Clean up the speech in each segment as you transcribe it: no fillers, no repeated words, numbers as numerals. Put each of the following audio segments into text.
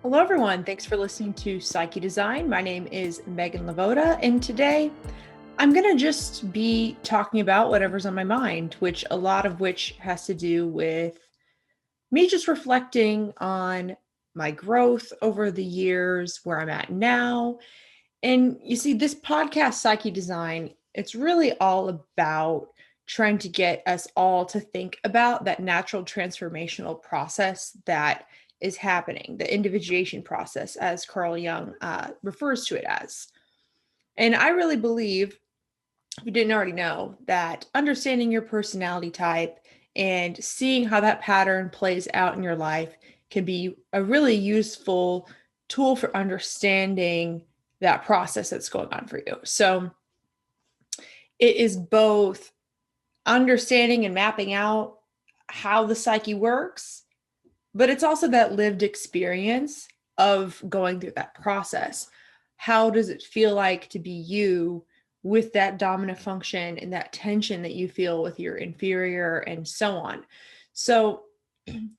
Hello, everyone. Thanks for listening to Psyche Design. My name is Meghan LeVota, and today I'm going to just be talking about whatever's on my mind, a lot of which has to do with me just reflecting on my growth over the years, where I'm at now. And you see, this podcast, Psyche Design, it's really all about trying to get us all to think about that natural transformational process that is happening, the individuation process, as Carl Jung refers to it as. And I really believe, if you didn't already know, that understanding your personality type and seeing how that pattern plays out in your life can be a really useful tool for understanding that process that's going on for you. So it is both understanding and mapping out how the psyche works, but it's also that lived experience of going through that process. How does it feel like to be you with that dominant function and that tension that you feel with your inferior and so on? So,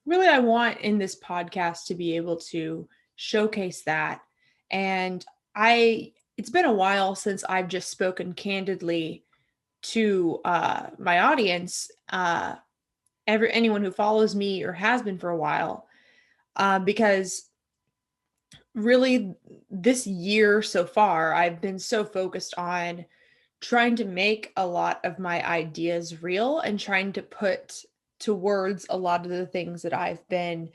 really, I want in this podcast to be able to showcase that. And it's been a while since I've just spoken candidly to my audience, anyone who follows me or has been for a while, because really this year so far, I've been so focused on trying to make a lot of my ideas real and trying to put to words a lot of the things that I've been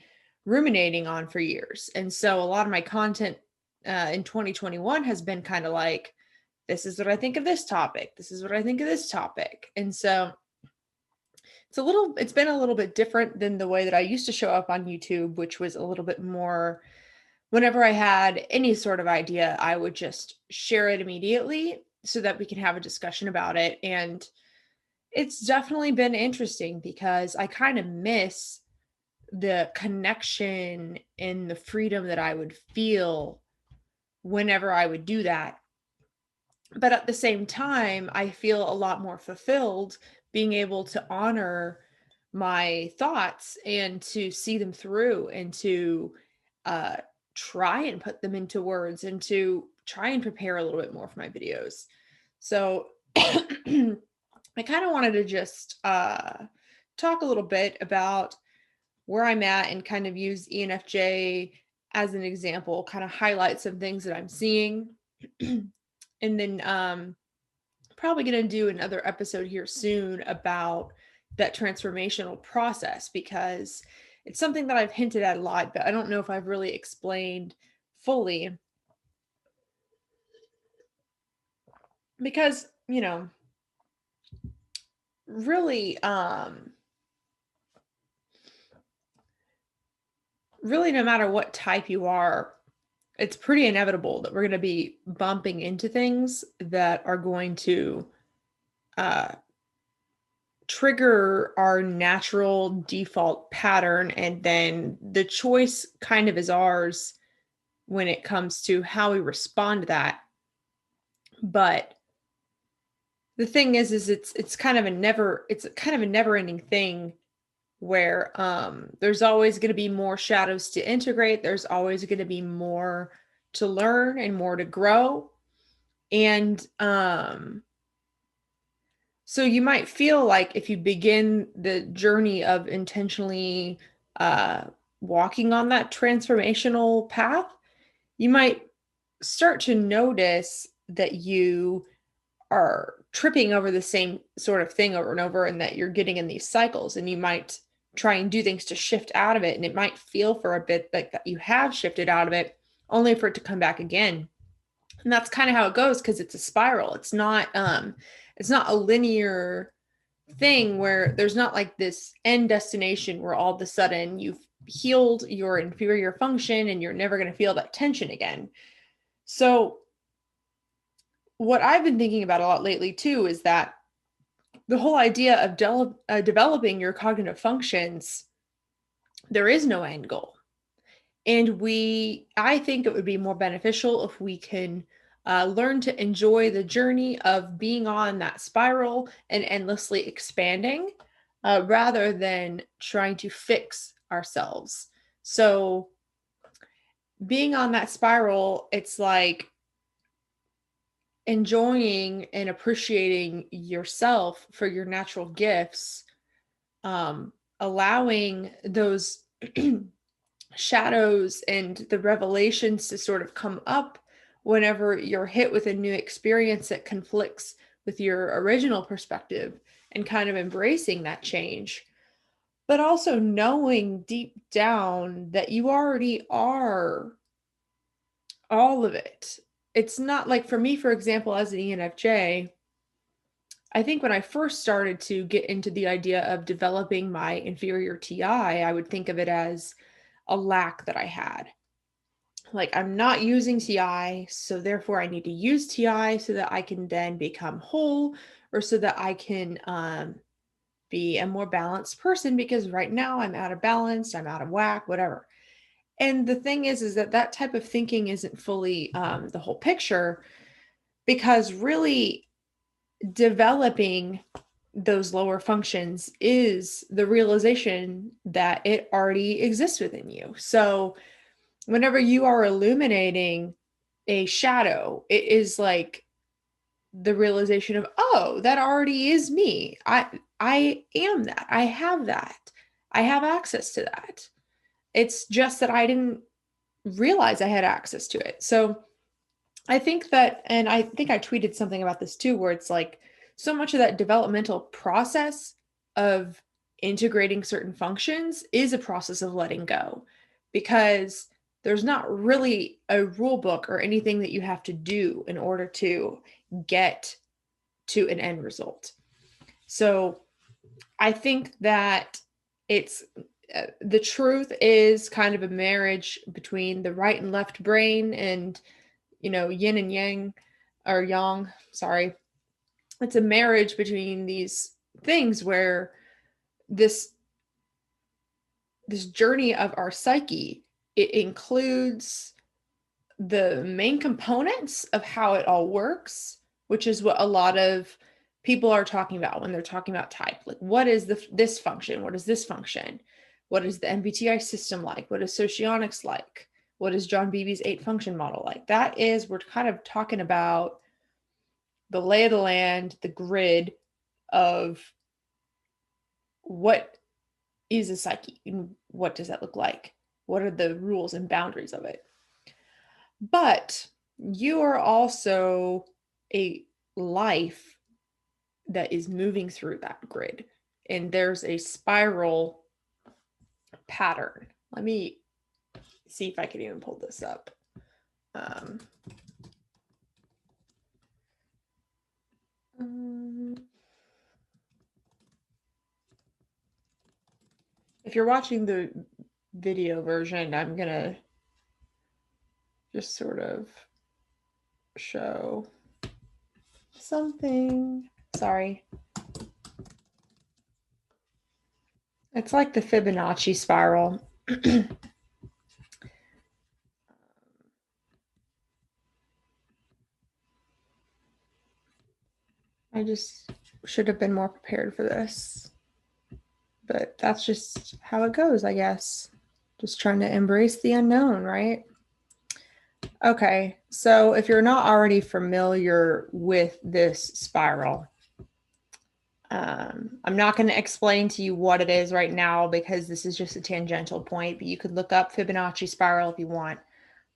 ruminating on for years. And so a lot of my content in 2021 has been kind of like, this is what I think of this topic. This is what I think of this topic. And so it's been a little bit different than the way that I used to show up on YouTube, which was a little bit more, whenever I had any sort of idea, I would just share it immediately so that we can have a discussion about it. And it's definitely been interesting because I kind of miss the connection and the freedom that I would feel whenever I would do that. But at the same time, I feel a lot more fulfilled being able to honor my thoughts and to see them through and to uh, try and put them into words and to try and prepare a little bit more for my videos. So I kind of wanted to just talk a little bit about where I'm at and kind of use ENFJ as an example, kind of highlight some things that I'm seeing. And then probably going to do another episode here soon about that transformational process, because it's something that I've hinted at a lot, but I don't know if I've really explained fully. Because, really, really, no matter what type you are, it's pretty inevitable that we're going to be bumping into things that are going to uh, trigger our natural default pattern. And then the choice kind of is ours when it comes to how we respond to that. But the thing is it's kind of a never ending thing where there's always going to be more shadows to integrate. There's always going to be more to learn and more to grow. And so you might feel like if you begin the journey of intentionally walking on that transformational path, you might start to notice that you are tripping over the same sort of thing over and over, and that you're getting in these cycles, and you might try and do things to shift out of it. And it might feel for a bit like that you have shifted out of it, only for it to come back again. And that's kind of how it goes, because it's a spiral. It's not a linear thing where there's not like this end destination where all of a sudden you've healed your inferior function and you're never going to feel that tension again. So what I've been thinking about a lot lately too is that the whole idea of developing your cognitive functions, there is no end goal. And I think it would be more beneficial if we can learn to enjoy the journey of being on that spiral and endlessly expanding, rather than trying to fix ourselves. So being on that spiral, it's like enjoying and appreciating yourself for your natural gifts, allowing those shadows and the revelations to sort of come up whenever you're hit with a new experience that conflicts with your original perspective, and kind of embracing that change, but also knowing deep down that you already are all of it. It's not like, for me, for example, as an ENFJ, I think when I first started to get into the idea of developing my inferior TI, I would think of it as a lack that I had. Like, I'm not using TI, so therefore I need to use TI so that I can then become whole, or so that I can be a more balanced person, because right now I'm out of balance, I'm out of whack, whatever. And the thing is that that type of thinking isn't fully the whole picture, because really developing those lower functions is the realization that it already exists within you. So whenever you are illuminating a shadow, it is like the realization of, oh, that already is me. I am that. I have that. I have access to that. It's just that I didn't realize I had access to it. So I think that, and I think I tweeted something about this too, where it's like so much of that developmental process of integrating certain functions is a process of letting go, because there's not really a rule book or anything that you have to do in order to get to an end result. So I think that it's the truth is kind of a marriage between the right and left brain, and yin and yang, or yang, sorry. It's a marriage between these things where this journey of our psyche, it includes the main components of how it all works, which is what a lot of people are talking about when they're talking about type. Like, what is this function? What is this function? What is the MBTI system like? What is socionics like? What is John Beebe's 8-function model like? That is, we're kind of talking about the lay of the land, the grid of what is a psyche and what does that look like? What are the rules and boundaries of it? But you are also a life that is moving through that grid, and there's a spiral pattern. Let me see if I can even pull this up. If you're watching the video version, I'm gonna just sort of show something. Sorry. It's like the Fibonacci spiral. I just should have been more prepared for this. But that's just how it goes, I guess. Just trying to embrace the unknown, right? Okay, so if you're not already familiar with this spiral, I'm not going to explain to you what it is right now, because this is just a tangential point, but you could look up Fibonacci spiral if you want.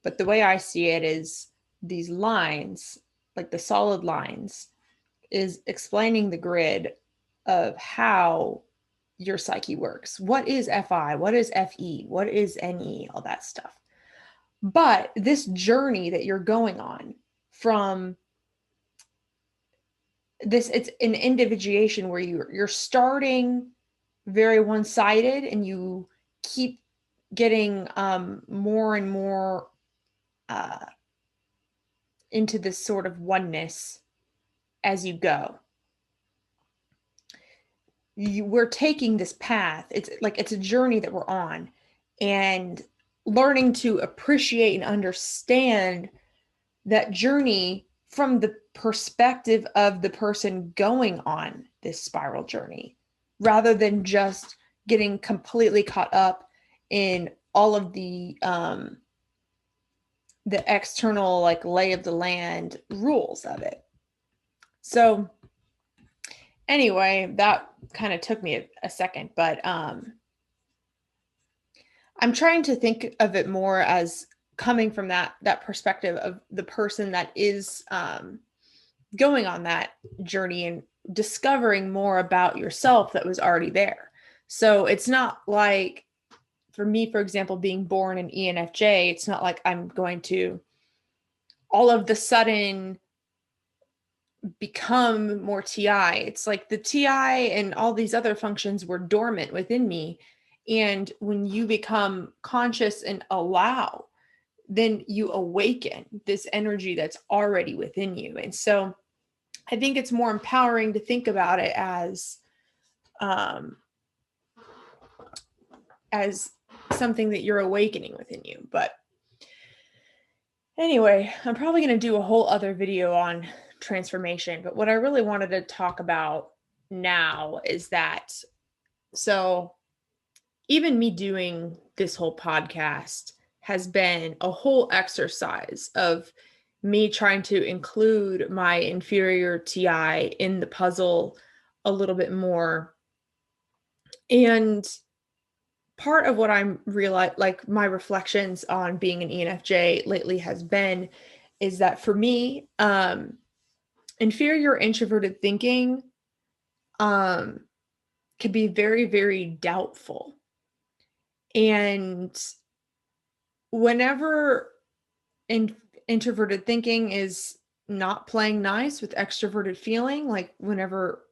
But the way I see it is these lines, like the solid lines, is explaining the grid of how your psyche works. What is FI? What is FE? What is NE? All that stuff. But this journey that you're going on from this, it's an individuation where you're starting very one-sided, and you keep getting more and more into this sort of oneness as you go. We're taking this path. It's like it's a journey that we're on, and learning to appreciate and understand that journey from the perspective of the person going on this spiral journey, rather than just getting completely caught up in all of the the external like lay of the land rules of it. So anyway, that kind of took me a second, but I'm trying to think of it more as coming from that perspective of the person that is going on that journey and discovering more about yourself that was already there. So it's not like, for me, for example, being born an ENFJ, it's not like I'm going to all of the sudden become more TI. It's like the TI and all these other functions were dormant within me. And when you become conscious and allow, then you awaken this energy that's already within you. And so I think it's more empowering to think about it as something that you're awakening within you. But anyway, I'm probably going to do a whole other video on transformation. But what I really wanted to talk about now is that, so even me doing this whole podcast has been a whole exercise of me trying to include my inferior TI in the puzzle a little bit more. And part of what I'm like my reflections on being an ENFJ lately has been is that for me, inferior introverted thinking can be very, very doubtful. And whenever introverted thinking is not playing nice with extroverted feeling, like whenever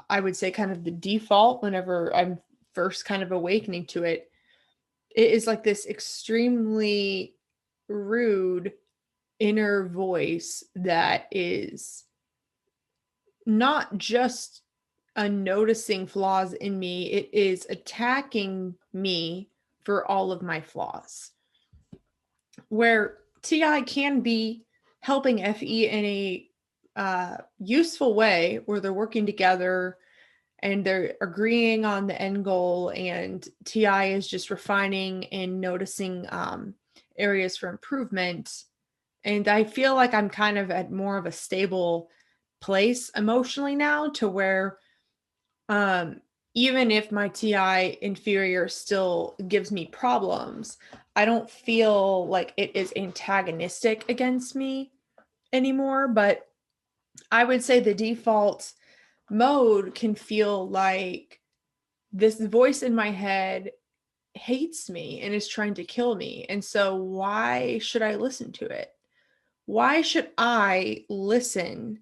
I would say kind of the default, whenever I'm first kind of awakening to it, it is like this extremely rude inner voice that is not just noticing flaws in me, it is attacking me for all of my flaws. Where TI can be helping FE in a useful way, where they're working together and they're agreeing on the end goal, and TI is just refining and noticing areas for improvement. And I feel like I'm kind of at more of a stable place emotionally now, to where even if my TI inferior still gives me problems, I don't feel like it is antagonistic against me anymore. But I would say the default mode can feel like this voice in my head hates me and is trying to kill me. And so why should I listen to it? Why should I listen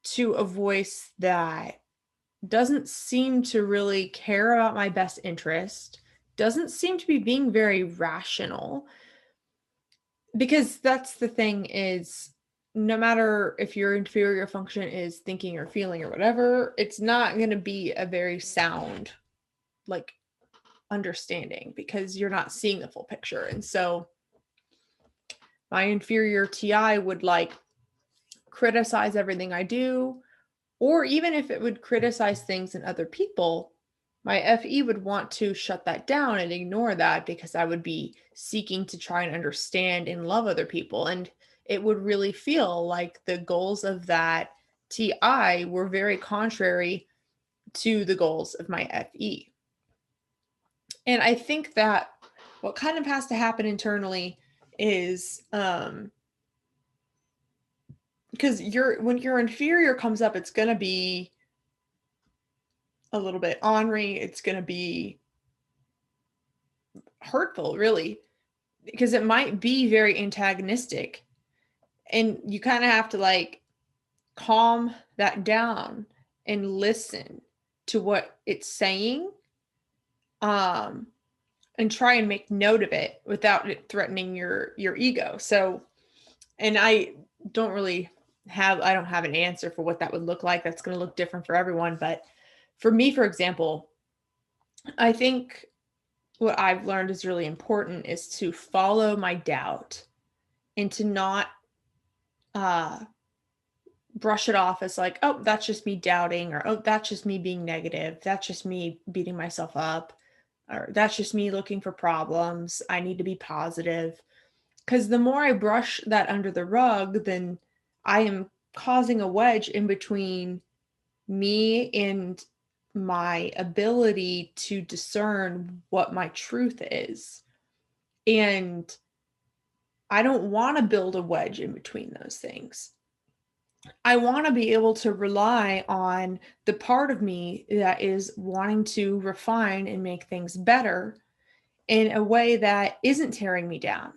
to a voice that doesn't seem to really care about my best interest, doesn't seem to be being very rational? Because that's the thing, is no matter if your inferior function is thinking or feeling or whatever, it's not going to be a very sound like understanding, because you're not seeing the full picture. And so my inferior TI would like criticize everything I do, or even if it would criticize things in other people, my FE would want to shut that down and ignore that, because I would be seeking to try and understand and love other people. And it would really feel like the goals of that TI were very contrary to the goals of my FE. And I think that what kind of has to happen internally is because when your inferior comes up, it's going to be a little bit ornery, it's going to be hurtful, really, because it might be very antagonistic. And you kind of have to like calm that down and listen to what it's saying, and try and make note of it without it threatening your ego. So, and I don't have an answer for what that would look like. That's going to look different for everyone. But for me, for example, I think what I've learned is really important is to follow my doubt and to not brush it off as like, oh, that's just me doubting, or oh, that's just me being negative, that's just me beating myself up, or that's just me looking for problems, I need to be positive. Because the more I brush that under the rug, then I am causing a wedge in between me and my ability to discern what my truth is. And I don't want to build a wedge in between those things. I want to be able to rely on the part of me that is wanting to refine and make things better in a way that isn't tearing me down.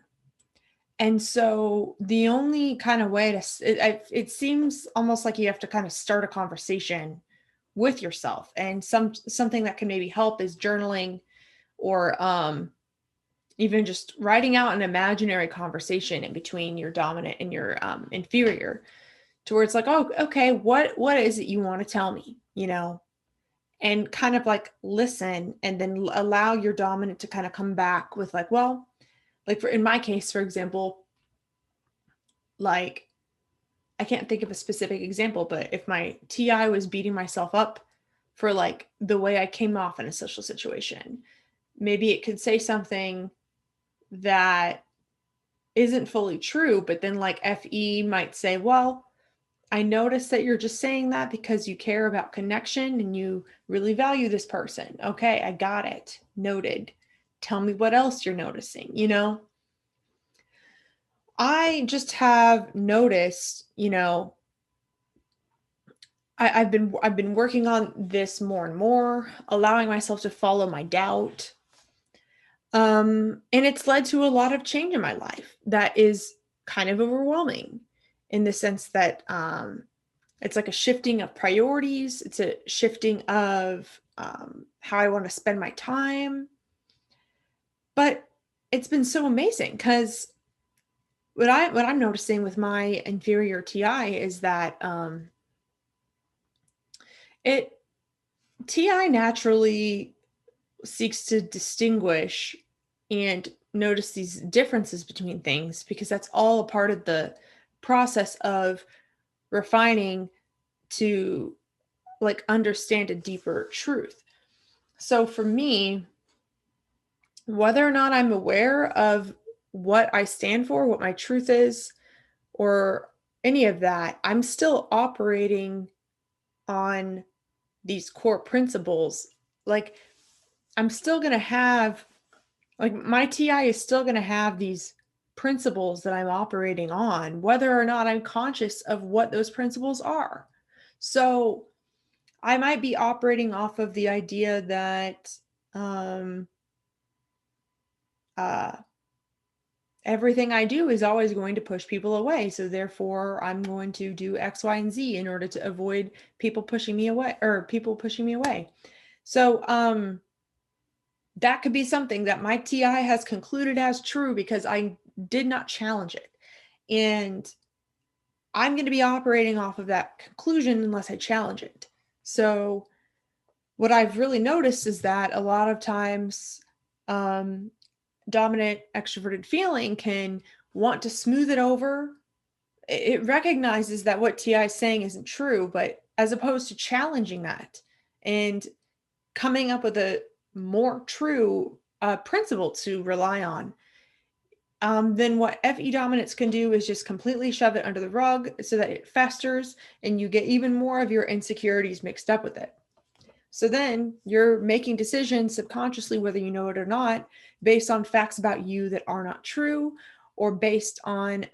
And so the only kind of way it seems almost like you have to kind of start a conversation with yourself. And something that can maybe help is journaling, or even just writing out an imaginary conversation in between your dominant and your inferior, to where it's like, oh, okay, what is it you want to tell me, and kind of like listen, and then allow your dominant to kind of come back with like, well, like in my case, for example, like I can't think of a specific example, but if my TI was beating myself up for like the way I came off in a social situation, maybe it could say something that isn't fully true, but then like FE might say, well, I noticed that you're just saying that because you care about connection and you really value this person. Okay, I got it. Noted. Tell me what else you're noticing, I just have noticed, I've been working on this more and more, allowing myself to follow my doubt. And it's led to a lot of change in my life that is kind of overwhelming, in the sense that it's like a shifting of priorities. It's a shifting of how I want to spend my time. But it's been so amazing, because what I'm noticing with my inferior TI is that it TI naturally seeks to distinguish and notice these differences between things, because that's all a part of the process of refining to like understand a deeper truth. So for me, whether or not I'm aware of what I stand for, what my truth is, or any of that, I'm still operating on these core principles. Like I'm still going to have, like my TI is still going to have these principles that I'm operating on, whether or not I'm conscious of what those principles are. So I might be operating off of the idea that um, uh, everything I do is always going to push people away. So therefore, I'm going to do X, Y, and Z in order to avoid people pushing me away, or people pushing me away. So that could be something that my TI has concluded as true because I did not challenge it. And I'm going to be operating off of that conclusion unless I challenge it. So what I've really noticed is that a lot of times dominant extroverted feeling can want to smooth it over. It recognizes that what TI is saying isn't true, but as opposed to challenging that and coming up with a more true principle to rely on, then what FE dominance can do is just completely shove it under the rug so that it festers and you get even more of your insecurities mixed up with it. So then you're making decisions subconsciously, whether you know it or not, based on facts about you that are not true, or based on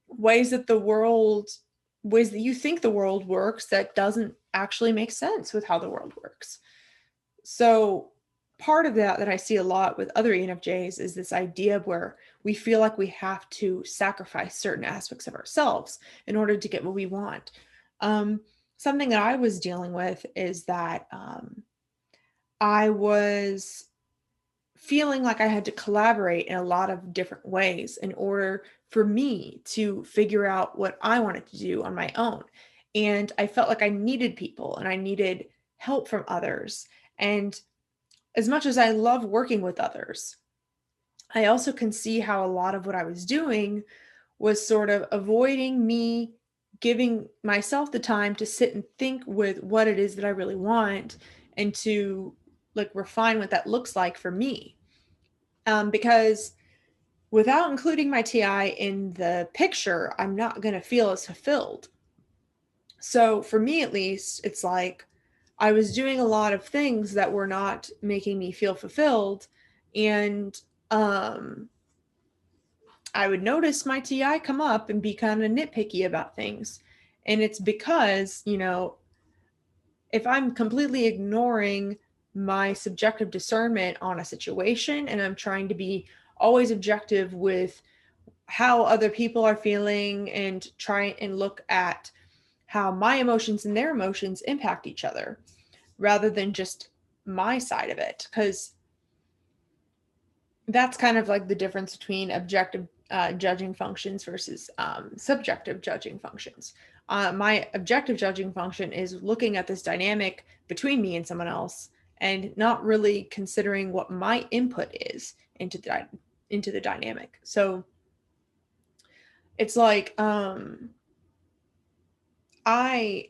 ways that you think the world works that doesn't actually make sense with how the world works. So part of that I see a lot with other ENFJs is this idea where we feel like we have to sacrifice certain aspects of ourselves in order to get what we want. Something that I was dealing with is that I was feeling like I had to collaborate in a lot of different ways in order for me to figure out what I wanted to do on my own. And I felt like I needed people and I needed help from others. And as much as I love working with others, I also can see how a lot of what I was doing was sort of avoiding me giving myself the time to sit and think with what it is that I really want and to like refine what that looks like for me. Because without including my TI in the picture, I'm not going to feel as fulfilled. So for me, at least, it's like I was doing a lot of things that were not making me feel fulfilled. And I would notice my TI come up and be kind of nitpicky about things. And it's because, if I'm completely ignoring my subjective discernment on a situation and I'm trying to be always objective with how other people are feeling and try and look at how my emotions and their emotions impact each other rather than just my side of it, because that's kind of like the difference between objective judging functions versus subjective judging functions. My objective judging function is looking at this dynamic between me and someone else and not really considering what my input is into the dynamic. So it's like I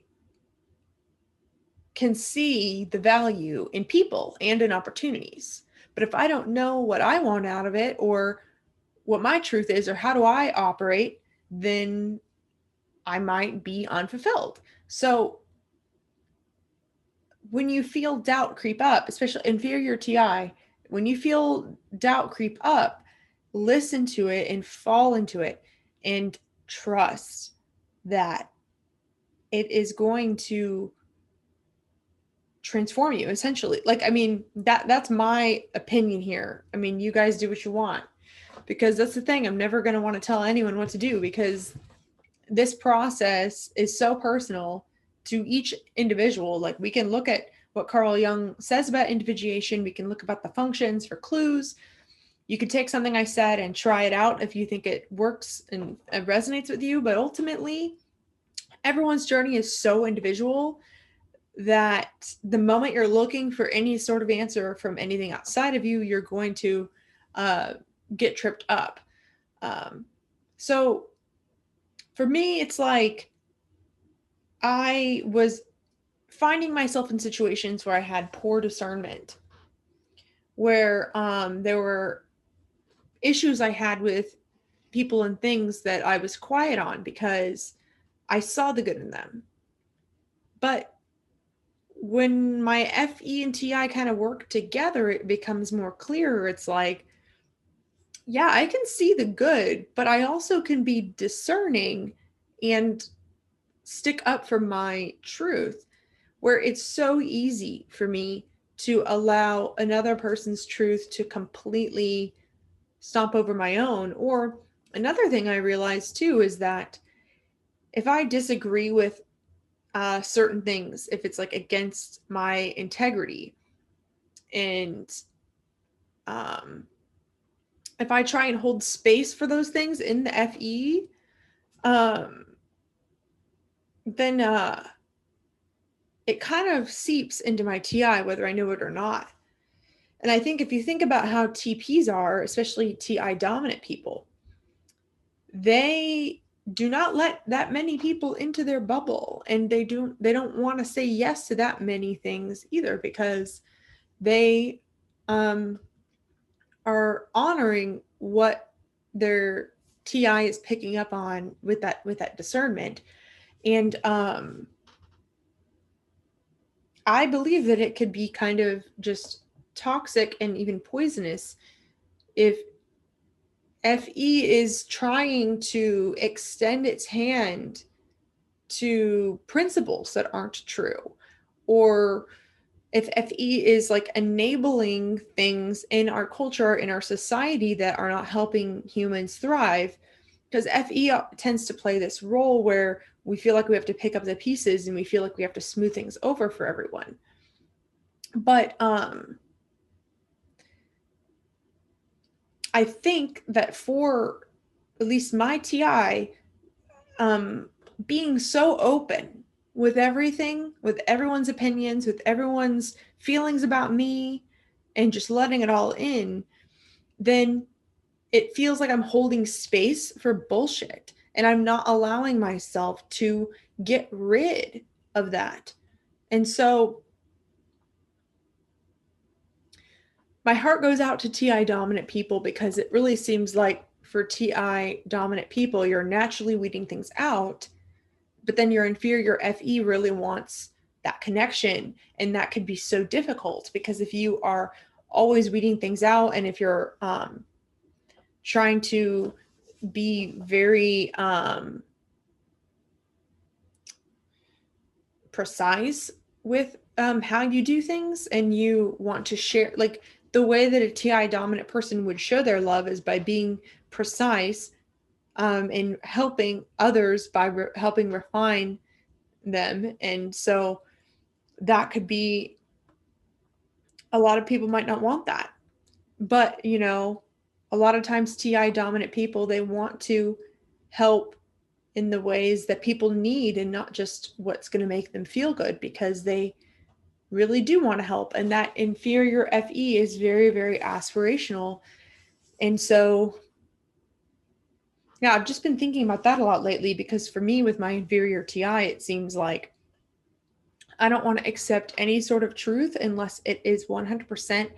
can see the value in people and in opportunities. But if I don't know what I want out of it or what my truth is or how do I operate, then I might be unfulfilled. So when you feel doubt creep up, especially inferior TI, when you feel doubt creep up, listen to it and fall into it and trust that it is going to transform you essentially. Like, I mean, that's my opinion here. I mean, you guys do what you want, because that's the thing. I'm never going to want to tell anyone what to do, because this process is so personal to each individual. Like, we can look at what Carl Jung says about individuation. We can look about the functions for clues. You could take something I said and try it out if you think it works and it resonates with you. But ultimately, everyone's journey is so individual that the moment you're looking for any sort of answer from anything outside of you, you're going to get tripped up. So for me, it's like I was finding myself in situations where I had poor discernment, where there were issues I had with people and things that I was quiet on because I saw the good in them. But when my FE and TI kind of work together, it becomes more clear. It's like, yeah, I can see the good, but I also can be discerning and stick up for my truth, where it's so easy for me to allow another person's truth to completely stomp over my own. Or another thing I realized too is that if I disagree with certain things, if it's like against my integrity, and if I try and hold space for those things in the FE, um, then it kind of seeps into my TI, whether I know it or not. And I think if you think about how TPs are, especially TI dominant people, they do not let that many people into their bubble, and they don't want to say yes to that many things either, because they are honoring what their TI is picking up on with that discernment. And I believe that it could be kind of just toxic and even poisonous if FE is trying to extend its hand to principles that aren't true, or if FE is like enabling things in our culture, in our society, that are not helping humans thrive. Because FE tends to play this role where we feel like we have to pick up the pieces and we feel like we have to smooth things over for everyone. But I think that for at least my TI, being so open with everything, with everyone's opinions, with everyone's feelings about me, and just letting it all in, then it feels like I'm holding space for bullshit. And I'm not allowing myself to get rid of that. And so my heart goes out to TI dominant people, because it really seems like for TI dominant people, you're naturally weeding things out, but then your inferior FE really wants that connection. And that could be so difficult, because if you are always weeding things out, and if you're trying to be very precise with how you do things, and you want to share, like the way that a TI dominant person would show their love is by being precise and helping others by helping refine them. And so that could be, a lot of people might not want that, but a lot of times TI dominant people, they want to help in the ways that people need, and not just what's going to make them feel good, because they really do want to help. And that inferior FE is very, very aspirational. And so, yeah, I've just been thinking about that a lot lately, because for me, with my inferior TI, it seems like I don't want to accept any sort of truth unless it is 100%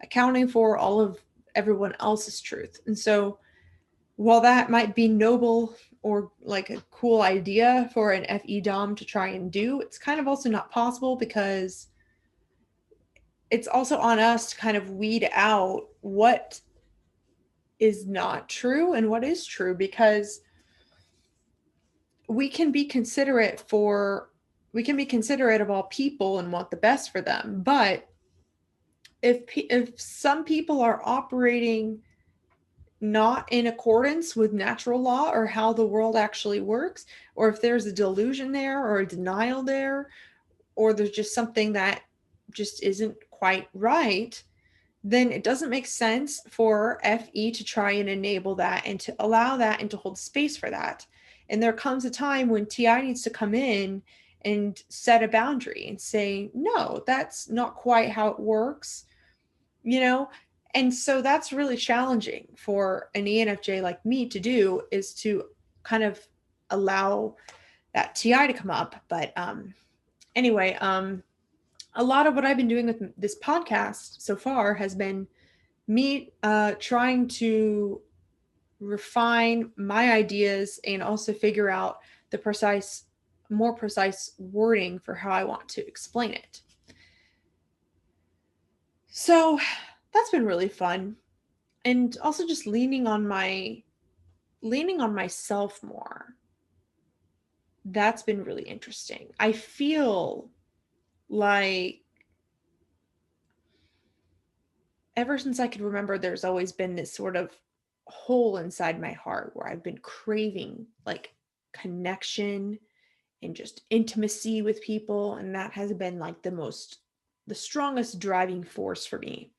accounting for all of everyone else's truth. And so, while that might be noble or like a cool idea for an FE Dom to try and do, it's kind of also not possible, because it's also on us to kind of weed out what is not true and what is true, because we can be considerate of all people and want the best for them. But if some people are operating not in accordance with natural law or how the world actually works, or if there's a delusion there or a denial there, or there's just something that just isn't quite right, then it doesn't make sense for FE to try and enable that and to allow that and to hold space for that. And there comes a time when TI needs to come in and set a boundary and say, no, that's not quite how it works, you know? And so that's really challenging for an ENFJ like me to do, is to kind of allow that TI to come up. But anyway, a lot of what I've been doing with this podcast so far has been me trying to refine my ideas and also figure out the more precise wording for how I want to explain it. So that's been really fun. And also just leaning on myself more. That's been really interesting. I feel like ever since I could remember, there's always been this sort of hole inside my heart where I've been craving like connection and just intimacy with people. And that has been like the strongest driving force for me.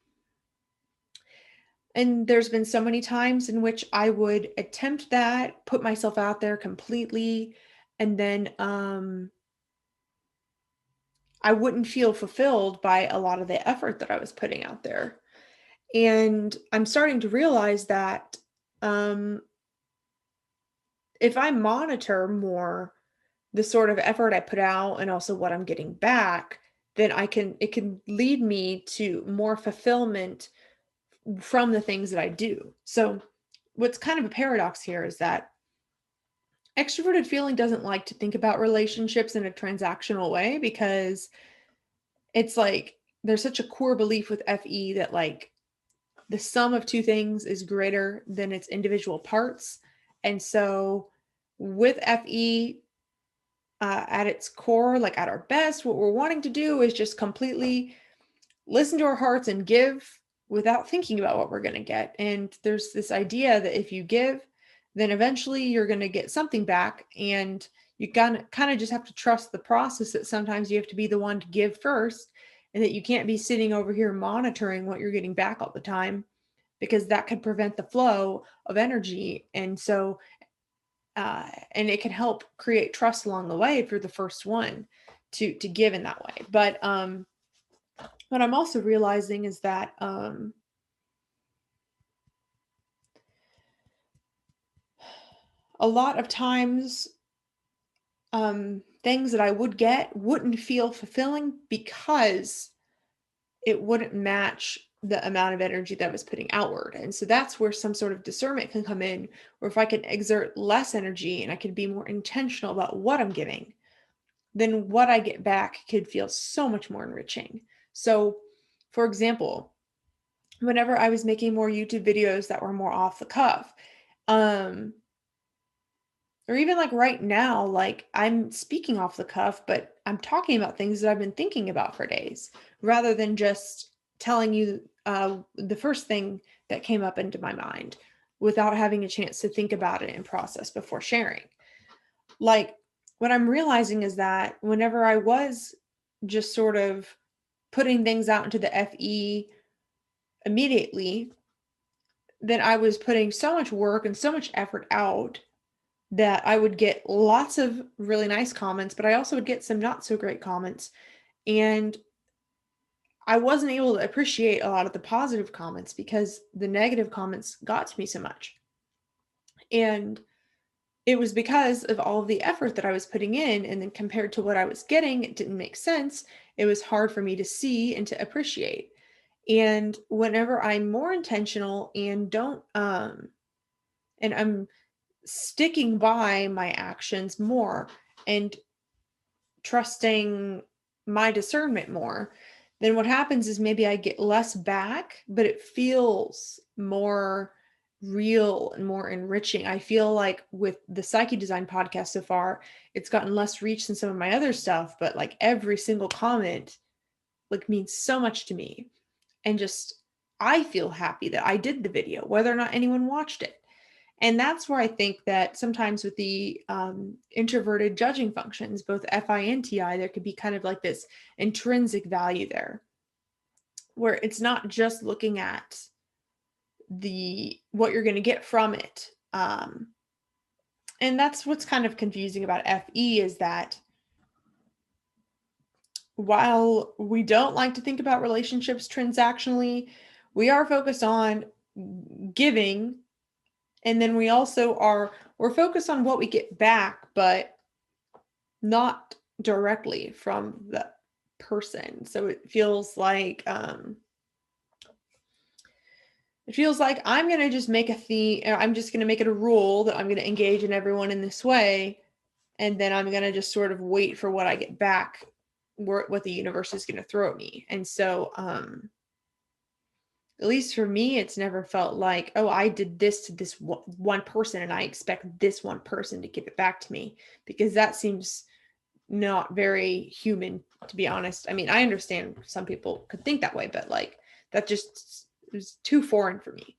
And there's been so many times in which I would attempt that, put myself out there completely, and then I wouldn't feel fulfilled by a lot of the effort that I was putting out there. And I'm starting to realize that um, if I monitor more the sort of effort I put out and also what I'm getting back, then it can lead me to more fulfillment from the things that I do. So what's kind of a paradox here is that extroverted feeling doesn't like to think about relationships in a transactional way, because it's like there's such a core belief with FE that like the sum of two things is greater than its individual parts. And so with FE, at its core, like at our best, what we're wanting to do is just completely listen to our hearts and give without thinking about what we're going to get. And there's this idea that if you give, then eventually you're going to get something back. And you kind of just have to trust the process, that sometimes you have to be the one to give first, and that you can't be sitting over here monitoring what you're getting back all the time, because that could prevent the flow of energy. And so and it can help create trust along the way if you're the first one to give in that way. But what I'm also realizing is that a lot of times things that I would get wouldn't feel fulfilling, because it wouldn't match the amount of energy that I was putting outward. And so that's where some sort of discernment can come in, or if I can exert less energy and I could be more intentional about what I'm giving, then what I get back could feel so much more enriching. So, for example, whenever I was making more YouTube videos that were more off the cuff, um, or even like right now, like I'm speaking off the cuff, but I'm talking about things that I've been thinking about for days rather than just telling you the first thing that came up into my mind without having a chance to think about it and process before sharing. Like what I'm realizing is that whenever I was just sort of putting things out into the FE immediately, then I was putting so much work and so much effort out that I would get lots of really nice comments, but I also would get some not so great comments. And I wasn't able to appreciate a lot of the positive comments because the negative comments got to me so much. And it was because of all of the effort that I was putting in, and then compared to what I was getting, it didn't make sense. It was hard for me to see and to appreciate. And whenever I'm more intentional and don't and I'm sticking by my actions more and trusting my discernment more, then what happens is maybe I get less back, but it feels more real and more enriching. I feel like with the Psyche Design podcast so far, it's gotten less reach than some of my other stuff, but like every single comment like means so much to me. And just I feel happy that I did the video, whether or not anyone watched it. And that's where I think that sometimes with the introverted judging functions, both FI and TI, there could be kind of like this intrinsic value there, where it's not just looking at the what you're going to get from it. And that's what's kind of confusing about FE is that while we don't like to think about relationships transactionally, we are focused on giving. And then we're focused on what we get back, but not directly from the person. So it feels like I'm going to just make a theme. I'm just going to make it a rule that I'm going to engage in everyone in this way. And then I'm going to just sort of wait for what I get back, what the universe is going to throw at me. And so, at least for me, it's never felt like, oh, I did this to this one person and I expect this one person to give it back to me, because that seems not very human, to be honest. I mean, I understand some people could think that way, but like that just is too foreign for me.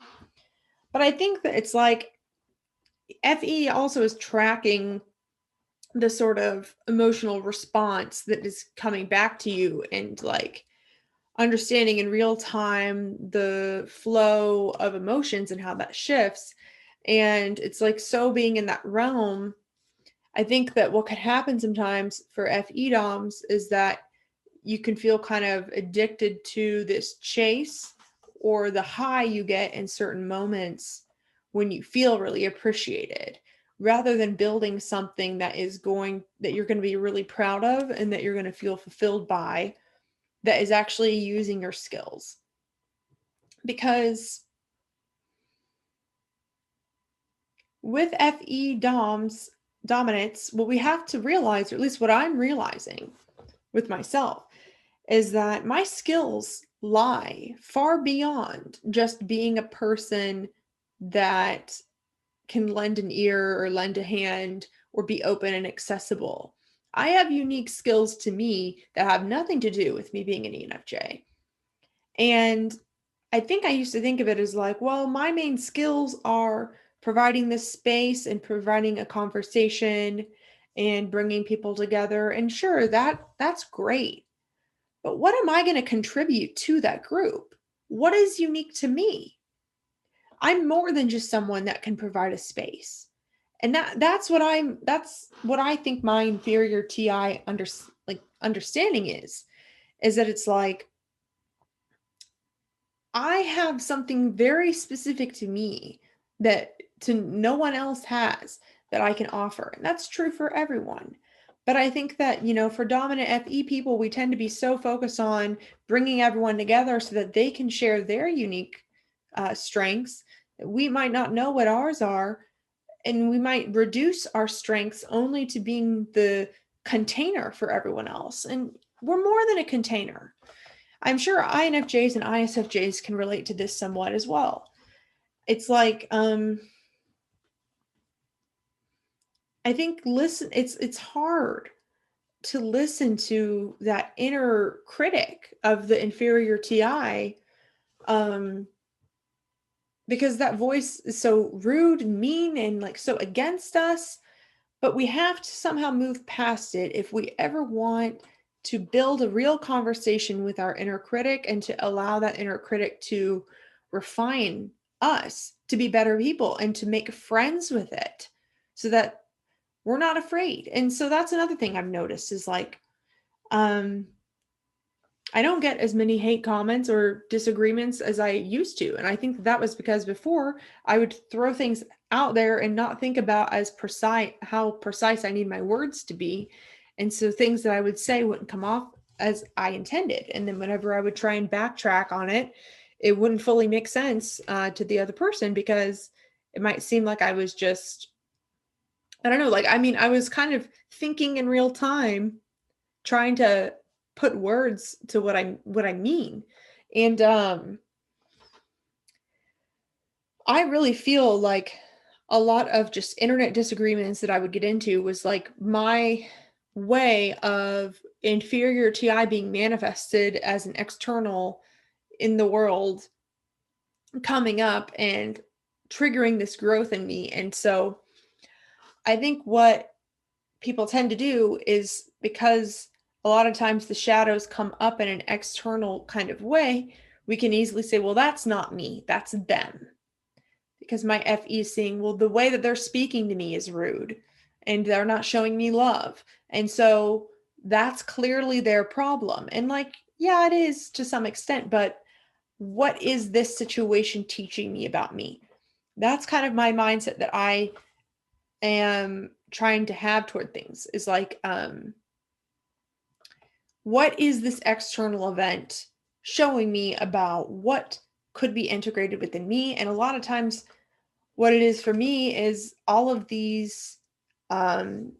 But I think that it's like FE also is tracking the sort of emotional response that is coming back to you and like understanding in real time the flow of emotions and how that shifts. And it's like, so being in that realm, I think that what could happen sometimes for FE DOMs is that you can feel kind of addicted to this chase or the high you get in certain moments when you feel really appreciated, rather than building something that you're going to be really proud of and that you're going to feel fulfilled by, that is actually using your skills. Because with FE dominance, what we have to realize, or at least what I'm realizing with myself, is that my skills lie far beyond just being a person that can lend an ear or lend a hand or be open and accessible. I have unique skills to me that have nothing to do with me being an ENFJ. And I think I used to think of it as like, well, my main skills are providing this space and providing a conversation and bringing people together. And sure, that's great. But what am I going to contribute to that group? What is unique to me? I'm more than just someone that can provide a space. And that's what I think my inferior TI understanding is that it's like I have something very specific to me that to no one else has that I can offer. And that's true for everyone. But I think that, for dominant FE people, we tend to be so focused on bringing everyone together so that they can share their unique strengths. We might not know what ours are, and we might reduce our strengths only to being the container for everyone else. And we're more than a container. I'm sure INFJs and ISFJs can relate to this somewhat as well. It's like, I think it's hard to listen to that inner critic of the inferior TI, because that voice is so rude and mean and like so against us. But we have to somehow move past it if we ever want to build a real conversation with our inner critic and to allow that inner critic to refine us to be better people and to make friends with it so that we're not afraid. And so that's another thing I've noticed is like, I don't get as many hate comments or disagreements as I used to. And I think that was because before I would throw things out there and not think about how precise I need my words to be. And so things that I would say wouldn't come off as I intended. And then whenever I would try and backtrack on it, it wouldn't fully make sense to the other person because it might seem like I was just, I don't know, like, I mean, I was kind of thinking in real time, trying to put words to what I mean. And I really feel like a lot of just internet disagreements that I would get into was like my way of inferior TI being manifested as an external in the world coming up and triggering this growth in me. And so I think what people tend to do is, because a lot of times the shadows come up in an external kind of way, we can easily say, well, that's not me, that's them. Because my FE is seeing, well, the way that they're speaking to me is rude and they're not showing me love. And so that's clearly their problem. And like, yeah, it is to some extent, but what is this situation teaching me about me? That's kind of my mindset that I am trying to have toward things, is like, what is this external event showing me about what could be integrated within me? And a lot of times what it is for me is all of these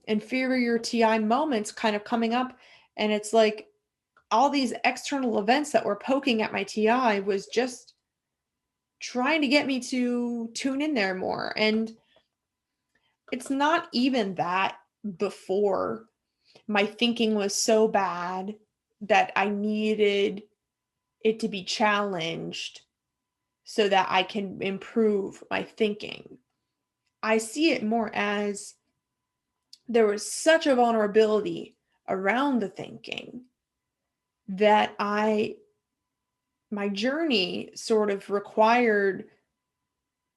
inferior TI moments kind of coming up, and it's like all these external events that were poking at my TI was just trying to get me to tune in there more. And it's not even that before my thinking was so bad that I needed it to be challenged so that I can improve my thinking. I see it more as there was such a vulnerability around the thinking that my journey sort of required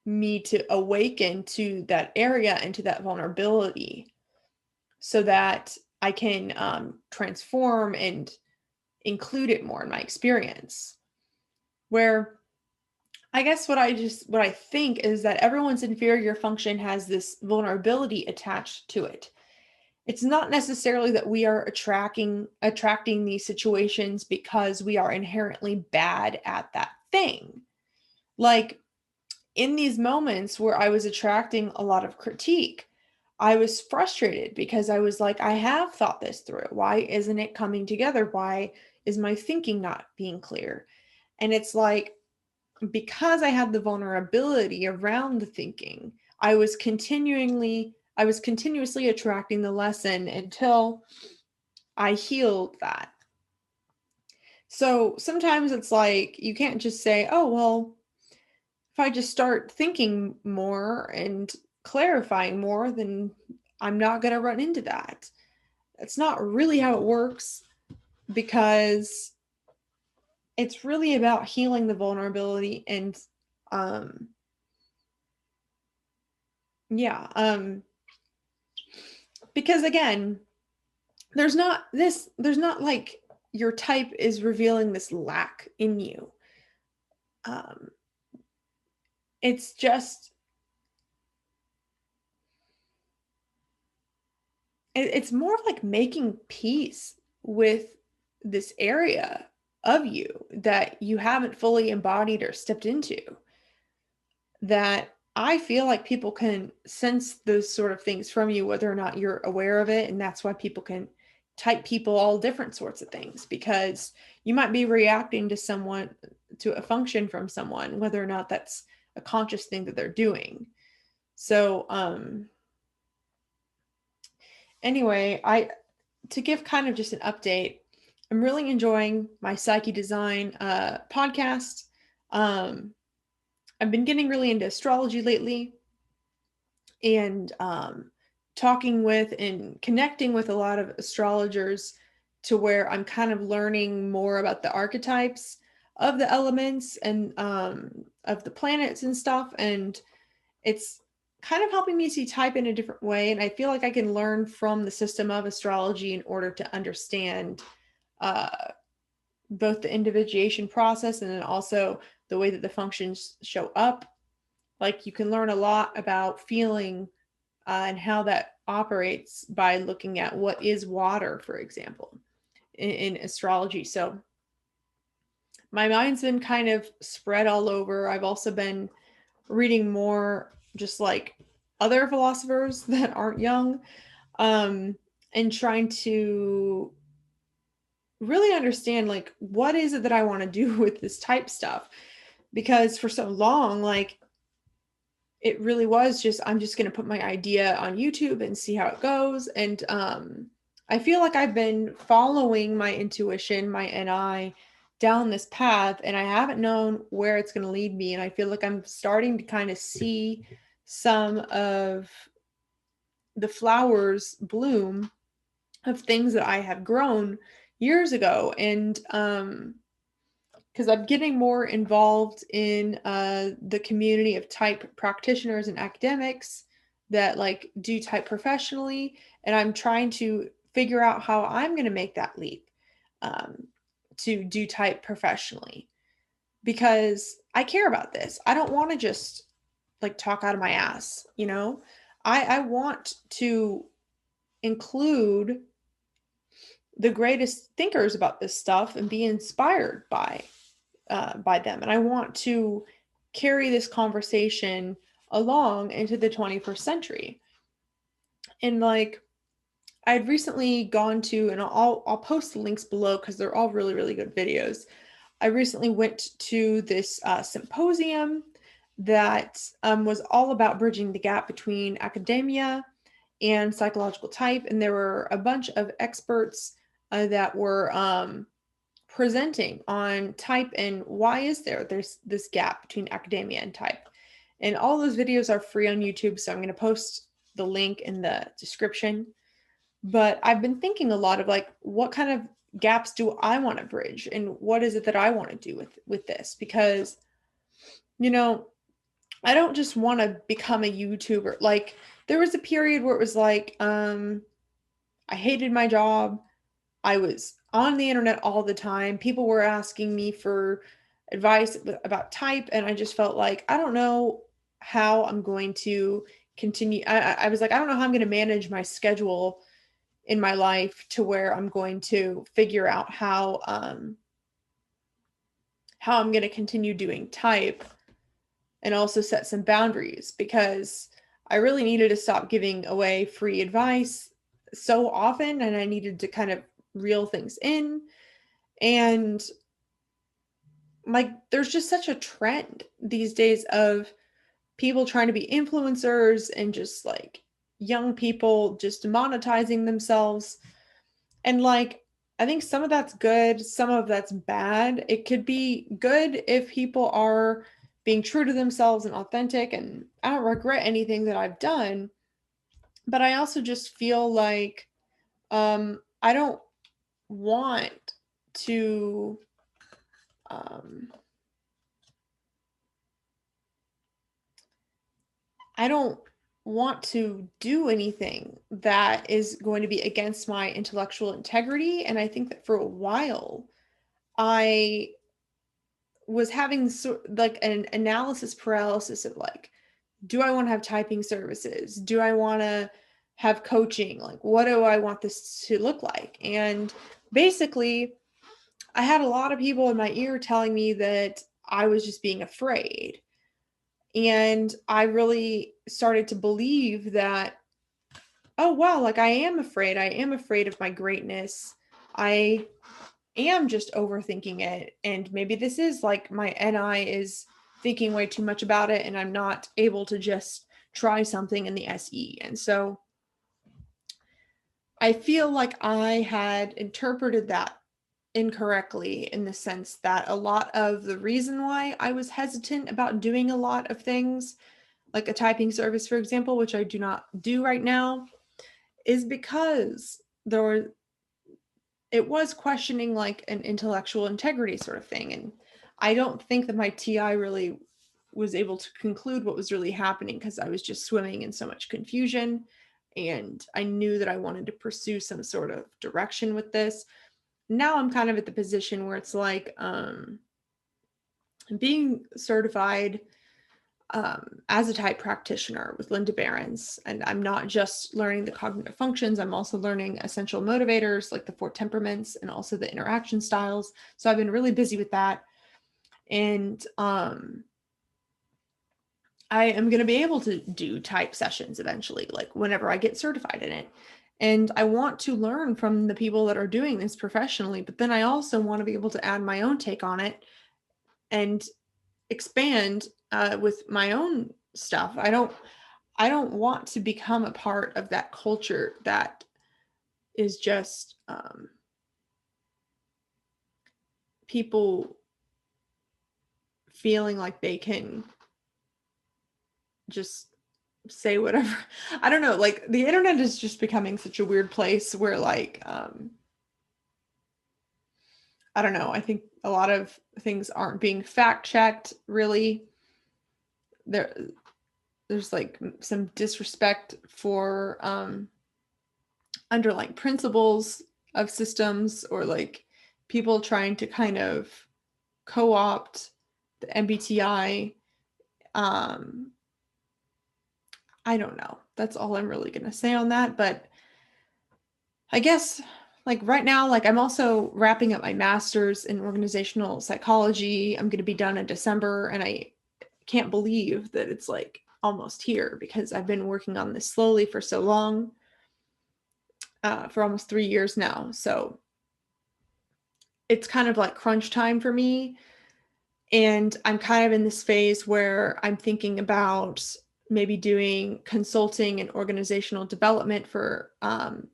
me to awaken to that area and to that vulnerability so that I can transform and include it more in my experience. Where I guess what I think is that everyone's inferior function has this vulnerability attached to it. It's not necessarily that we are attracting these situations because we are inherently bad at that thing. Like in these moments where I was attracting a lot of critique, I was frustrated because I was like, I have thought this through. Why isn't it coming together? Why is my thinking not being clear? And it's like, because I had the vulnerability around the thinking, I was continuously attracting the lesson until I healed that. So sometimes it's like you can't just say, oh, well, if I just start thinking more and clarifying more, then I'm not going to run into that. That's not really how it works, because it's really about healing the vulnerability and um yeah, because again, there's not like your type is revealing this lack in you. Um it's just it's more of like making peace with this area of you that you haven't fully embodied or stepped into, that I feel like people can sense those sort of things from you, whether or not you're aware of it. And that's why people can type people all different sorts of things, because you might be reacting to someone, to a function from someone, whether or not that's a conscious thing that they're doing. So, anyway, to give kind of just an update, I'm really enjoying my Psyche design podcast. Um, I've been getting really into astrology lately, and talking with and connecting with a lot of astrologers, to where I'm kind of learning more about the archetypes of the elements and of the planets and stuff. And it's kind of helping me see type in a different way. And I feel like I can learn from the system of astrology in order to understand uh, both the individuation process and then also the way that the functions show up. Like you can learn a lot about feeling and how that operates by looking at what is water, for example, in astrology. So my mind's been kind of spread all over. I've also been reading more just like other philosophers that aren't young, um, and trying to really understand like what is it that I want to do with this type stuff. Because for so long, like it really was just, I'm just going to put my idea on YouTube and see how it goes. And I feel like I've been following my intuition, my NI, down this path, and I haven't known where it's going to lead me. And I feel like I'm starting to kind of see some of the flowers bloom of things that I have grown years ago. And because I'm getting more involved in the community of type practitioners and academics that like do type professionally, and I'm trying to figure out how I'm going to make that leap um, to do type professionally, because I care about this. I don't want to just like talk out of my ass, you know. I want to include the greatest thinkers about this stuff and be inspired by them. And I want to carry this conversation along into the 21st century. And like I had recently gone to, and I'll post the links below because they're all really, really good videos. I recently went to this symposium that was all about bridging the gap between academia and psychological type. And there were a bunch of experts that were presenting on type and why is there's this gap between academia and type. And all those videos are free on YouTube, so I'm going to post the link in the description. But I've been thinking a lot of like, what kind of gaps do I want to bridge, and what is it that I want to do with this? Because you know, I don't just want to become a YouTuber. Like there was a period where it was like I hated my job. I was on the internet all the time. People were asking me for advice about type, and I just felt like I don't know how I'm going to continue. I was like, I don't know how I'm going to manage my schedule in my life to where I'm going to figure out how I'm going to continue doing type and also set some boundaries, because I really needed to stop giving away free advice so often, and I needed to kind of reel things in. And like there's just such a trend these days of people trying to be influencers and just like young people just monetizing themselves. And like I think some of that's good, some of that's bad. It could be good if people are being true to themselves and authentic, and I don't regret anything that I've done, but I also just feel like I don't want to um I don't want to do anything that is going to be against my intellectual integrity. And I think that for a while, I was having like an analysis paralysis of like, do I want to have typing services? Do I want to have coaching. Like, what do I want this to look like? And basically, I had a lot of people in my ear telling me that I was just being afraid. And I really started to believe that, oh, wow, like I am afraid. I am afraid of my greatness. I am just overthinking it. And maybe this is like my NI is thinking way too much about it, and I'm not able to just try something in the SE. And so I feel like I had interpreted that incorrectly, in the sense that a lot of the reason why I was hesitant about doing a lot of things, like a typing service, for example, which I do not do right now, is because it was questioning like an intellectual integrity sort of thing. And I don't think that my TI really was able to conclude what was really happening, because I was just swimming in so much confusion. And I knew that I wanted to pursue some sort of direction with this. Now I'm kind of at the position where it's like being certified as a type practitioner with Linda Behrens. And I'm not just learning the cognitive functions, I'm also learning essential motivators like the four temperaments and also the interaction styles. So I've been really busy with that. And I am going to be able to do type sessions eventually, like whenever I get certified in it. And I want to learn from the people that are doing this professionally, but then I also want to be able to add my own take on it and expand with my own stuff. I don't want to become a part of that culture that is just people feeling like they can just say whatever. I don't know, like the internet is just becoming such a weird place where like I don't know, I think a lot of things aren't being fact checked really. There's like some disrespect for underlying principles of systems, or like people trying to kind of co-opt the MBTI. I don't know. That's all I'm really going to say on that. But I guess like right now, like I'm also wrapping up my master's in organizational psychology. I'm going to be done in December, and I can't believe that it's like almost here, because I've been working on this slowly for so long, for almost 3 years now. So it's kind of like crunch time for me. And I'm kind of in this phase where I'm thinking about maybe doing consulting and organizational development for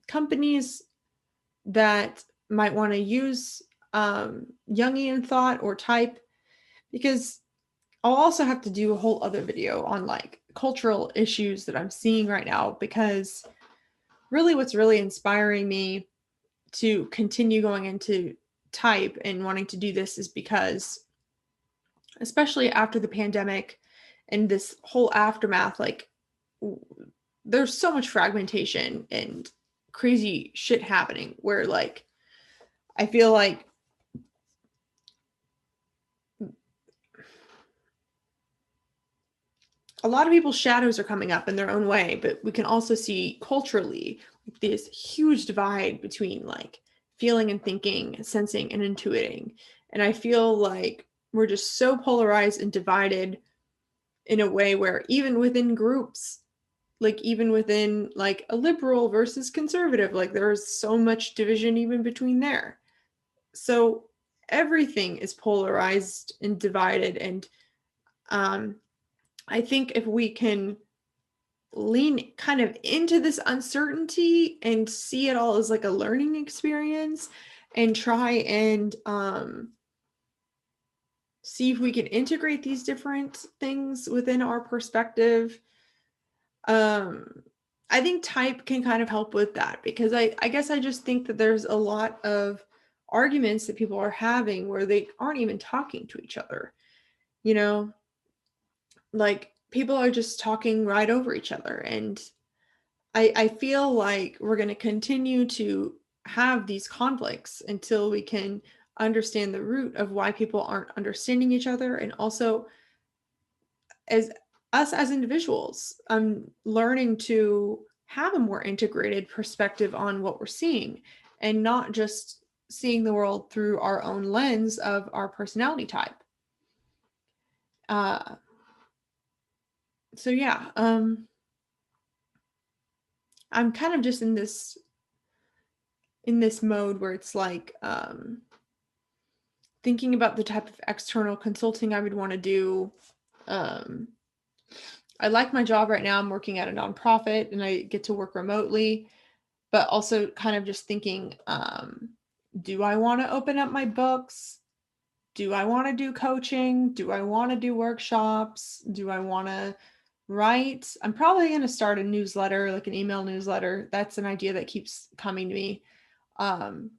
companies that might want to use Jungian thought or type, because I'll also have to do a whole other video on like cultural issues that I'm seeing right now, because really what's really inspiring me to continue going into type and wanting to do this is because, especially after the pandemic and this whole aftermath, like there's so much fragmentation and crazy shit happening, where like I feel like a lot of people's shadows are coming up in their own way, but we can also see culturally like this huge divide between like feeling and thinking, sensing and intuiting. And I feel like we're just so polarized and divided in a way where even within groups, like even within like a liberal versus conservative, like there's so much division even between there. So everything is polarized and divided. And I think if we can lean kind of into this uncertainty and see it all as like a learning experience, and try and see if we can integrate these different things within our perspective, I think type can kind of help with that, because I guess I just think that there's a lot of arguments that people are having where they aren't even talking to each other, you know, like people are just talking right over each other. And I feel like we're going to continue to have these conflicts until we can understand the root of why people aren't understanding each other. And also, as us as individuals, I'm learning to have a more integrated perspective on what we're seeing and not just seeing the world through our own lens of our personality type. So yeah, I'm kind of just in this mode where it's like thinking about the type of external consulting I would want to do. I like my job right now. I'm working at a nonprofit and I get to work remotely, but also kind of just thinking, do I want to open up my books? Do I want to do coaching? Do I want to do workshops? Do I want to write? I'm probably going to start a newsletter, like an email newsletter. That's an idea that keeps coming to me. But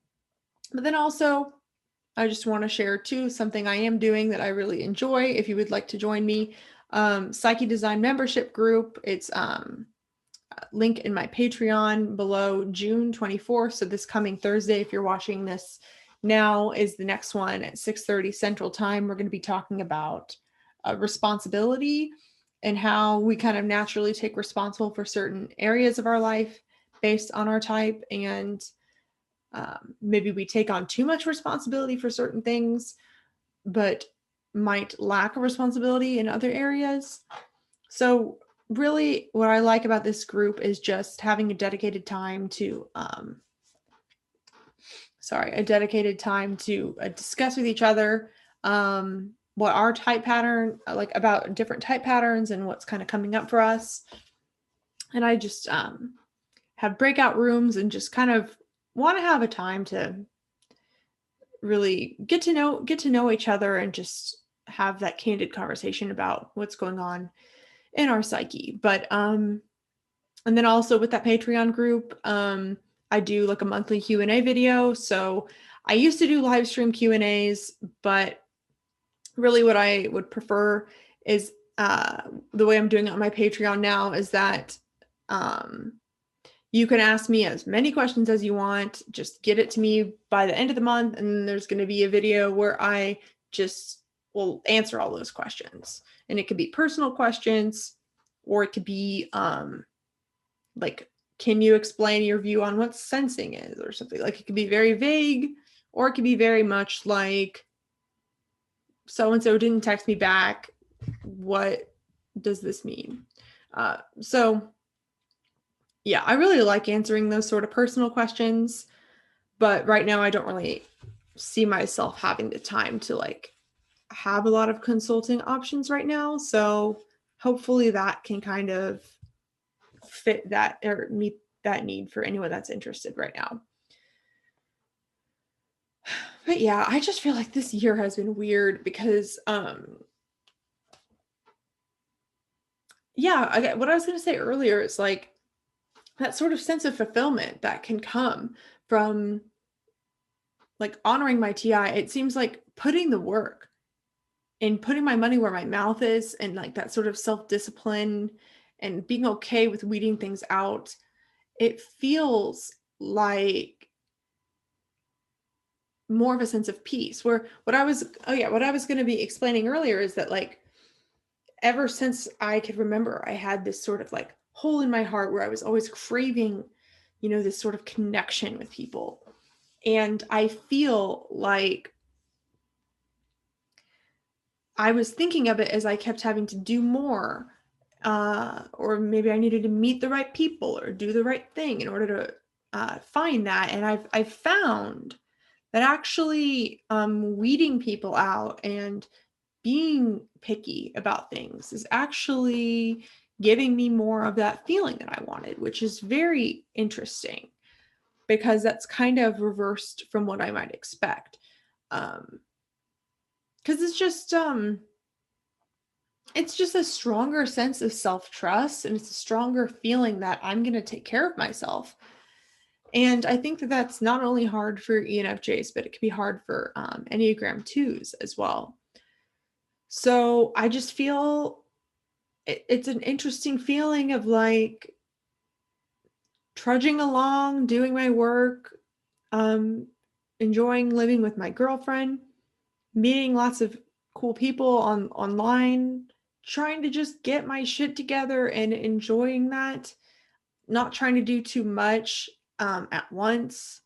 then also, I just want to share too something I am doing that I really enjoy. If you would like to join me, Psyche Design membership group. It's link in my Patreon below, June 24th. So this coming Thursday, if you're watching this now, is the next one at 6:30 Central Time. We're going to be talking about responsibility and how we kind of naturally take responsible for certain areas of our life based on our type, and maybe we take on too much responsibility for certain things, but might lack a responsibility in other areas. So really what I like about this group is just having a dedicated time to discuss with each other what our type pattern, like about different type patterns and what's kind of coming up for us. And I just have breakout rooms and just kind of want to have a time to really get to know each other and just have that candid conversation about what's going on in our psyche. But and then also with that Patreon group, I do like a monthly Q&A video. So I used to do live stream Q&As, but really what I would prefer is the way I'm doing it on my Patreon now is that you can ask me as many questions as you want. Just get it to me by the end of the month, and there's going to be a video where I just will answer all those questions. And it could be personal questions, or it could be like, can you explain your view on what sensing is, or something. Like, it could be very vague, or it could be very much like, so-and-so didn't text me back. What does this mean? So yeah, I really like answering those sort of personal questions, but right now I don't really see myself having the time to like have a lot of consulting options right now. So hopefully that can kind of fit that or meet that need for anyone that's interested right now. But yeah, I just feel like this year has been weird because what I was going to say earlier is like that sort of sense of fulfillment that can come from like honoring my TI. It seems like putting the work and putting my money where my mouth is, and like that sort of self-discipline and being okay with weeding things out. It feels like more of a sense of peace, where what I was going to be explaining earlier is that like ever since I could remember, I had this sort of like hole in my heart where I was always craving, this sort of connection with people. And I feel like I was thinking of it as I kept having to do more, or maybe I needed to meet the right people or do the right thing in order to find that. And I've found that actually weeding people out and being picky about things is actually giving me more of that feeling that I wanted, which is very interesting because that's kind of reversed from what I might expect. Because it's just a stronger sense of self-trust, and it's a stronger feeling that I'm going to take care of myself. And I think that that's not only hard for ENFJs, but it can be hard for Enneagram 2s as well. So I just feel it's an interesting feeling of like trudging along, doing my work, enjoying living with my girlfriend, meeting lots of cool people online, trying to just get my shit together and enjoying that. not trying to do too much at once,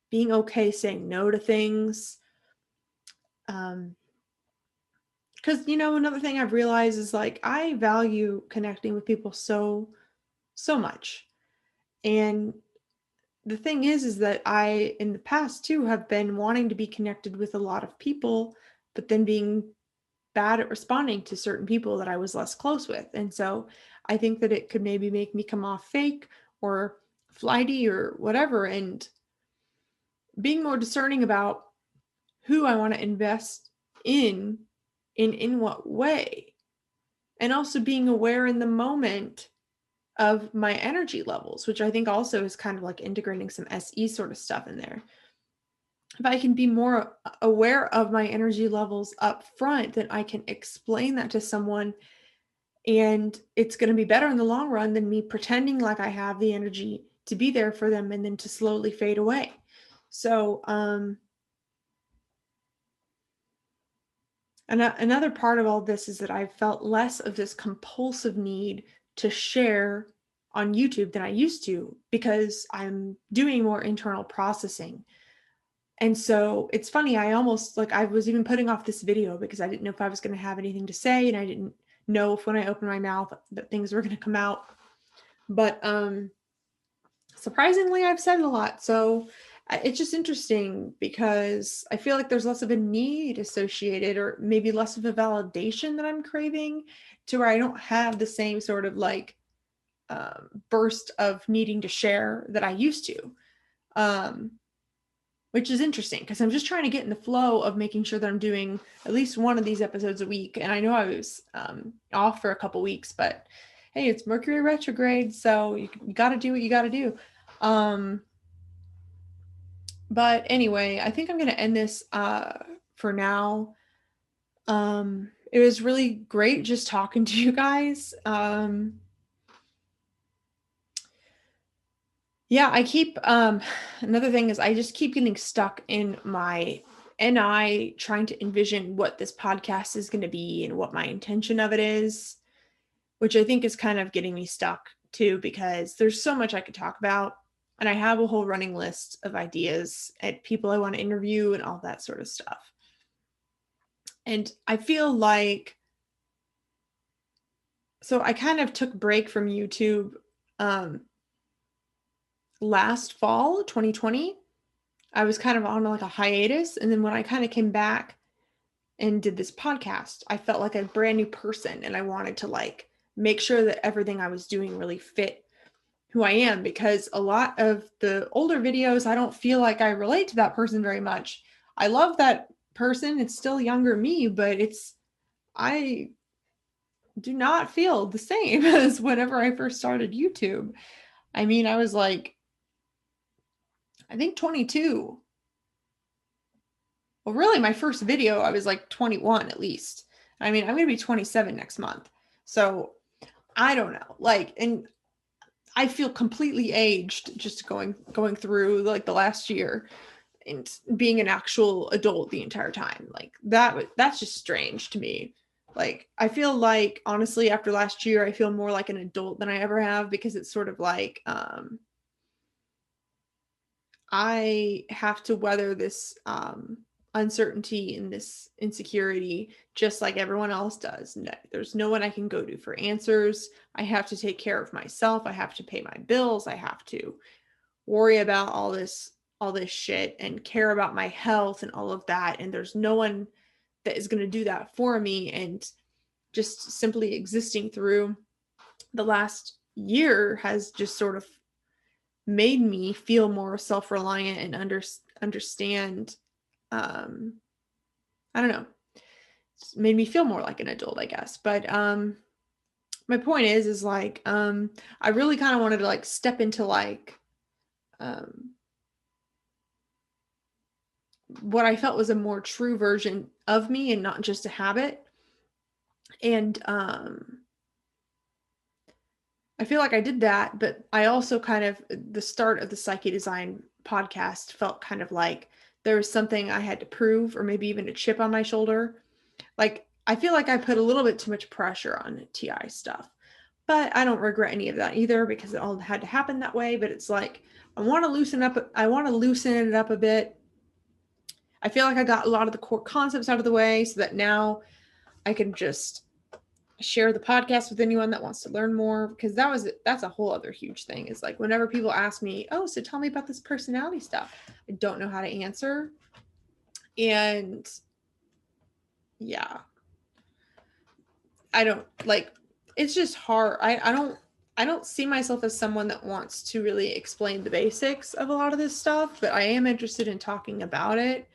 being okay saying no to things. Because, another thing I've realized is like I value connecting with people so much. And the thing is that I, in the past too, have been wanting to be connected with a lot of people, but then being bad at responding to certain people that I was less close with. And so I think that it could maybe make me come off fake or flighty or whatever. And being more discerning about who I want to invest in what way. And also being aware in the moment of my energy levels, which I think also is kind of like integrating some SE sort of stuff in there. If I can be more aware of my energy levels up front, then I can explain that to someone, and it's going to be better in the long run than me pretending like I have the energy to be there for them and then to slowly fade away. So, another part of all this is that I felt less of this compulsive need to share on YouTube than I used to, because I'm doing more internal processing. And so it's funny, I was even putting off this video because I didn't know if I was going to have anything to say, and I didn't know if when I opened my mouth that things were going to come out. But surprisingly, I've said a lot. So it's just interesting because I feel like there's less of a need associated, or maybe less of a validation that I'm craving, to where I don't have the same sort of like burst of needing to share that I used to. Which is interesting because I'm just trying to get in the flow of making sure that I'm doing at least one of these episodes a week. And I know I was off for a couple weeks, but hey, it's Mercury retrograde, so you got to do what you got to do. But anyway, I think I'm going to end this for now. It was really great just talking to you guys. Yeah, I keep another thing is I just keep getting stuck in my NI, trying to envision what this podcast is going to be and what my intention of it is, which I think is kind of getting me stuck too, because there's so much I could talk about. And I have a whole running list of ideas and people I want to interview and all that sort of stuff. And I feel like, so I kind of took a break from YouTube last fall, 2020. I was kind of on like a hiatus. And then when I kind of came back and did this podcast, I felt like a brand new person. And I wanted to like make sure that everything I was doing really fit who I am, because a lot of the older videos, I don't feel like I relate to that person very much. I love that person. It's still younger me, but I do not feel the same as whenever I first started YouTube. I mean, I was like, I think 22. Well, really, my first video, I was like 21 at least. I mean, I'm going to be 27 next month. So I don't know. Like, and I feel completely aged just going through like the last year and being an actual adult the entire time. Like that's just strange to me. Like, I feel like honestly after last year, I feel more like an adult than I ever have, because it's sort of like I have to weather this uncertainty and this insecurity just like everyone else does. No, there's no one I can go to for answers. I have to take care of myself. I have to pay my bills. I have to worry about all this shit and care about my health and all of that. And there's no one that is going to do that for me. And just simply existing through the last year has just sort of made me feel more self-reliant and understand I don't know, it's made me feel more like an adult, I guess. But my point is like I really kind of wanted to like step into like what I felt was a more true version of me and not just a habit. And I feel like I did that, but I also kind of, the start of the Psyche Design podcast felt kind of like there was something I had to prove, or maybe even a chip on my shoulder. Like, I feel like I put a little bit too much pressure on TI stuff, But I don't regret any of that either, because it all had to happen that way. But it's like, I want to loosen it up a bit. I feel like I got a lot of the core concepts out of the way so that now I can just share the podcast with anyone that wants to learn more, because that's a whole other huge thing, is like, whenever people ask me, oh, so tell me about this personality stuff, I don't know how to answer. And yeah, I don't like, it's just hard. I don't see myself as someone that wants to really explain the basics of a lot of this stuff, but I am interested in talking about it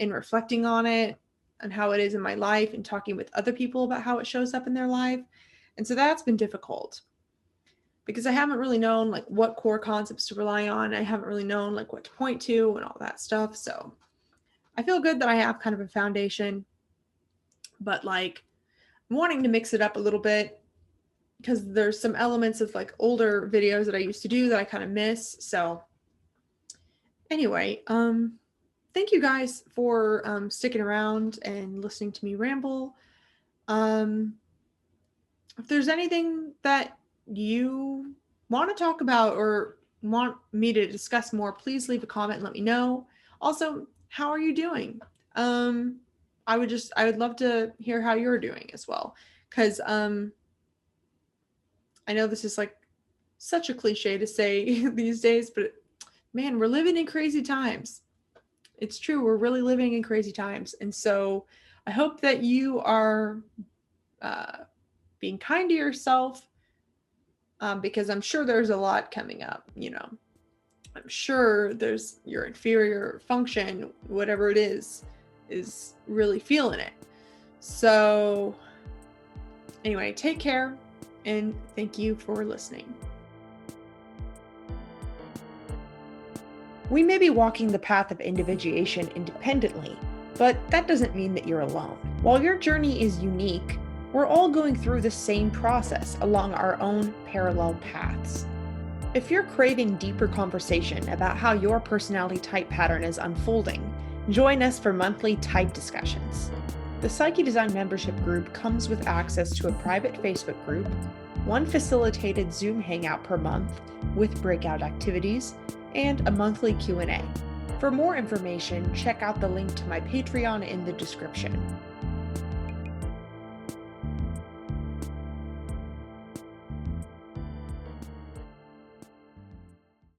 and reflecting on it and how it is in my life, and talking with other people about how it shows up in their life. And so that's been difficult, because I haven't really known like what core concepts to rely on. I haven't really known like what to point to and all that stuff. So I feel good that I have kind of a foundation, but like, I'm wanting to mix it up a little bit, because there's some elements of like older videos that I used to do that I kind of miss. So anyway, thank you guys for sticking around and listening to me ramble. If there's anything that you want to talk about or want me to discuss more, please leave a comment and let me know. Also, how are you doing? I would love to hear how you're doing as well, because I know this is like such a cliche to say these days, but man, we're living in crazy times. It's true, we're really living in crazy times. And so I hope that you are being kind to yourself, because I'm sure there's a lot coming up, I'm sure there's your inferior function, whatever it is really feeling it. So anyway, take care, and thank you for listening. We may be walking the path of individuation independently, but that doesn't mean that you're alone. While your journey is unique, we're all going through the same process along our own parallel paths. If you're craving deeper conversation about how your personality type pattern is unfolding, join us for monthly type discussions. The Psyche Design membership group comes with access to a private Facebook group, one facilitated Zoom hangout per month with breakout activities, and a monthly Q&A. For more information, check out the link to my Patreon in the description.